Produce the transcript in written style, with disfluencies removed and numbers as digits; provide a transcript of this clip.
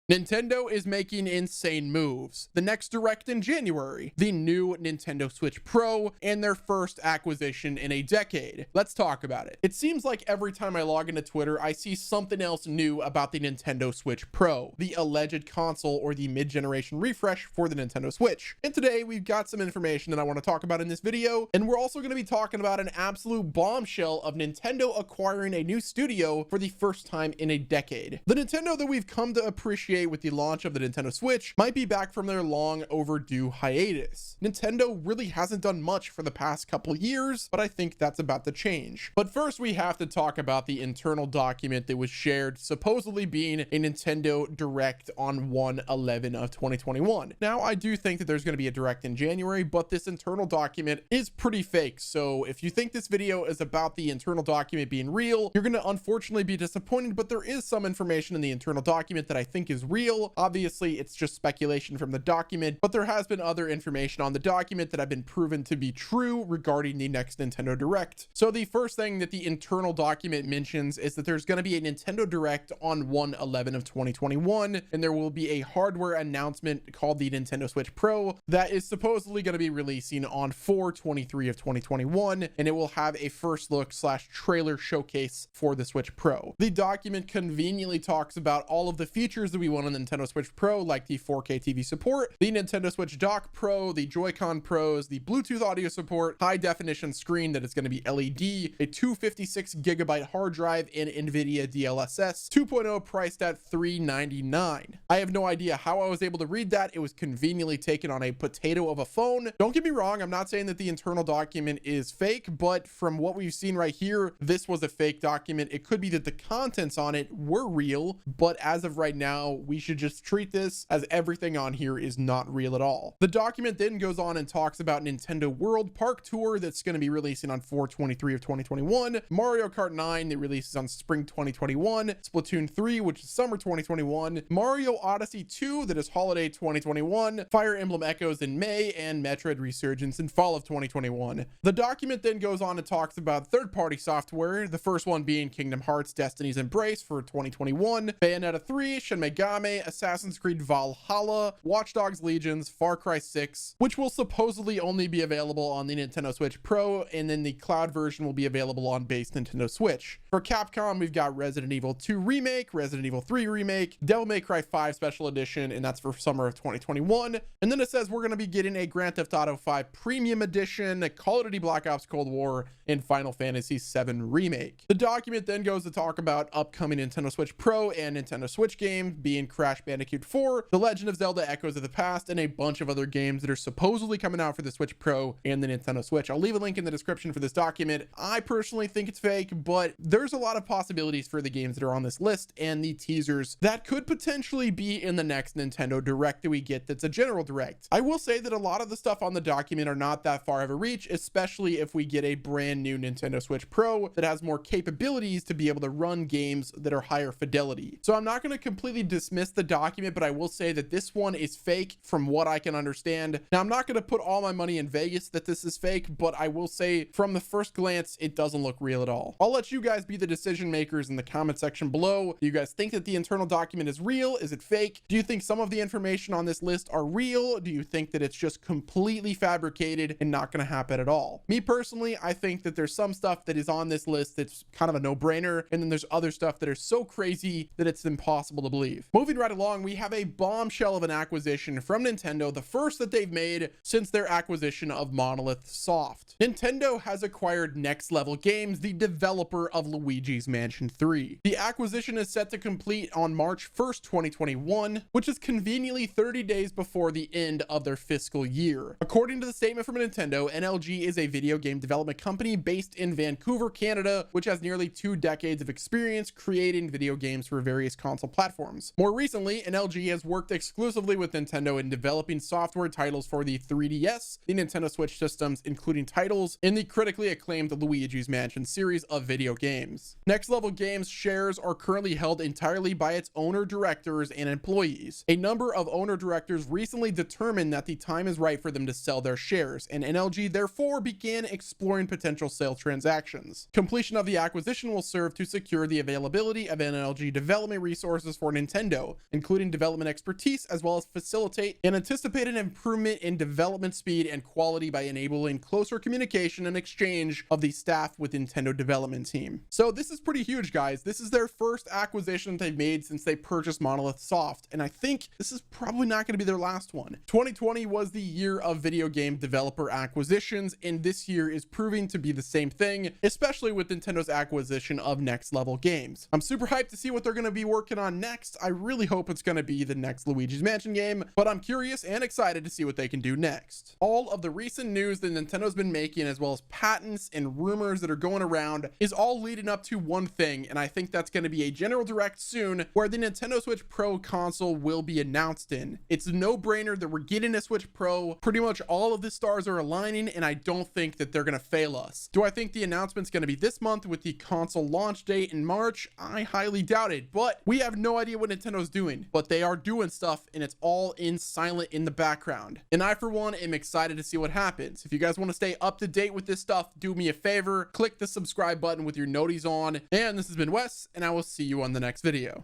Nintendo is making insane moves. The next Direct in January, the new Nintendo Switch Pro, and their first acquisition in a decade. Let's talk about it. It seems like every time I log into Twitter, I see something else new about the Nintendo Switch Pro, the alleged console or the mid-generation refresh for the Nintendo Switch. And today we've got some information that I want to talk about in this video, and we're also going to be talking about an absolute bombshell of Nintendo acquiring a new studio for the first time in a decade. The Nintendo that we've come to appreciate with the launch of the Nintendo Switch might be back from their long overdue hiatus. Nintendo really hasn't done much for the past couple years, but I think that's about to change. But first we have to talk about the internal document that was shared, supposedly being a Nintendo Direct on 1/11 of 2021. Now, I do think that there's going to be a Direct in January, but this internal document is pretty fake. So if you think this video is about the internal document being real, you're going to unfortunately be disappointed, but there is some information in the internal document that I think is real. Obviously, it's just speculation from the document, but there has been other information on the document that have been proven to be true regarding the next Nintendo Direct. So the first thing that the internal document mentions is that there's going to be a Nintendo Direct on 1/11 of 2021, and there will be a hardware announcement called the Nintendo Switch Pro that is supposedly going to be releasing on 4/23 of 2021, and it will have a first look / trailer showcase for the Switch Pro. The document conveniently talks about all of the features that we want on the Nintendo Switch Pro, like the 4K TV support, the Nintendo Switch Dock Pro, the Joy-Con Pros, the Bluetooth audio support, high definition screen that is going to be LED, a 256GB hard drive, and NVIDIA DLSS 2.0 priced at $399. I have no idea how I was able to read that. It was conveniently taken on a potato of a phone. Don't get me wrong, I'm not saying that the internal document is fake, but from what we've seen right here, this was a fake document. It could be that the contents on it were real, but as of right now, we should just treat this as everything on here is not real at all. The document then goes on and talks about Nintendo World Park Tour that's going to be releasing on 4/23 of 2021, Mario Kart 9 that releases on spring 2021, Splatoon 3 which is summer 2021, Mario Odyssey 2 that is holiday 2021, Fire Emblem Echoes in May, and Metroid Resurgence in fall of 2021. The document then goes on and talks about third-party software, the first one being Kingdom Hearts Destiny's Embrace for 2021, Bayonetta 3, Shin Megami, Assassin's Creed Valhalla, Watch Dogs Legions, Far Cry 6, which will supposedly only be available on the Nintendo Switch Pro, and then the cloud version will be available on base Nintendo Switch. For Capcom, we've got Resident Evil 2 Remake, Resident Evil 3 Remake, Devil May Cry 5 Special Edition, and that's for summer of 2021. And then it says we're going to be getting a Grand Theft Auto 5 Premium Edition, a Call of Duty Black Ops Cold War, and Final Fantasy 7 Remake. The document then goes to talk about upcoming Nintendo Switch Pro and Nintendo Switch games, being Crash Bandicoot 4, The Legend of Zelda Echoes of the Past, and a bunch of other games that are supposedly coming out for the Switch Pro and the Nintendo Switch. I'll leave a link in the description for this document. I personally think it's fake, but there's a lot of possibilities for the games that are on this list and the teasers that could potentially be in the next Nintendo Direct that we get that's a general Direct. I will say that a lot of the stuff on the document are not that far of a reach, especially if we get a brand new Nintendo Switch Pro that has more capabilities to be able to run games that are higher fidelity. So I'm not going to completely dismiss the document, but I will say that this one is fake from what I can understand. Now, I'm not going to put all my money in Vegas that this is fake, but I will say from the first glance, it doesn't look real at all. I'll let you guys be the decision makers in the comment section below. Do you guys think that the internal document is real? Is it fake? Do you think some of the information on this list are real? Do you think that it's just completely fabricated and not going to happen at all? Me personally, I think that there's some stuff that is on this list that's kind of a no-brainer, and then there's other stuff that are so crazy that it's impossible to believe. Moving right along, we have a bombshell of an acquisition from Nintendo, the first that they've made since their acquisition of Monolith Soft. Nintendo has acquired Next Level Games, the developer of Luigi's Mansion 3. The acquisition is set to complete on March 1st, 2021, which is conveniently 30 days before the end of their fiscal year. According to the statement from Nintendo, NLG is a video game development company based in Vancouver, Canada, which has nearly 2 decades of experience creating video games for various console platforms. More recently, NLG has worked exclusively with Nintendo in developing software titles for the 3DS, the Nintendo Switch systems, including titles in the critically acclaimed Luigi's Mansion series of video games. Next Level Games shares are currently held entirely by its owner, directors, and employees. A number of owner directors recently determined that the time is right for them to sell their shares, and NLG therefore began exploring potential sale transactions. Completion of the acquisition will serve to secure the availability of NLG development resources for Nintendo Nintendo, including development expertise, as well as facilitate an anticipated improvement in development speed and quality by enabling closer communication and exchange of the staff with Nintendo development team. So this is pretty huge, guys. This is their first acquisition they've made since they purchased Monolith Soft, and I think this is probably not going to be their last one. 2020 was the year of video game developer acquisitions, and this year is proving to be the same thing, especially with Nintendo's acquisition of Next Level Games. I'm super hyped to see what they're going to be working on next. I really hope it's going to be the next Luigi's Mansion game, but I'm curious and excited to see what they can do next. All of the recent news that Nintendo's been making, as well as patents and rumors that are going around, is all leading up to one thing, and I think that's going to be a general direct soon where the Nintendo Switch Pro console will be announced in. It's a no-brainer that we're getting a Switch Pro. Pretty much all of the stars are aligning, and I don't think that they're going to fail us. Do I think the announcement's going to be this month with the console launch date in March? I highly doubt it, but we have no idea what Nintendo's doing, but they are doing stuff, and it's all in silent in the background. And I, for one, am excited to see what happens. If you guys want to stay up to date with this stuff, do me a favor, click the subscribe button with your noties on. And this has been Wes, and I will see you on the next video.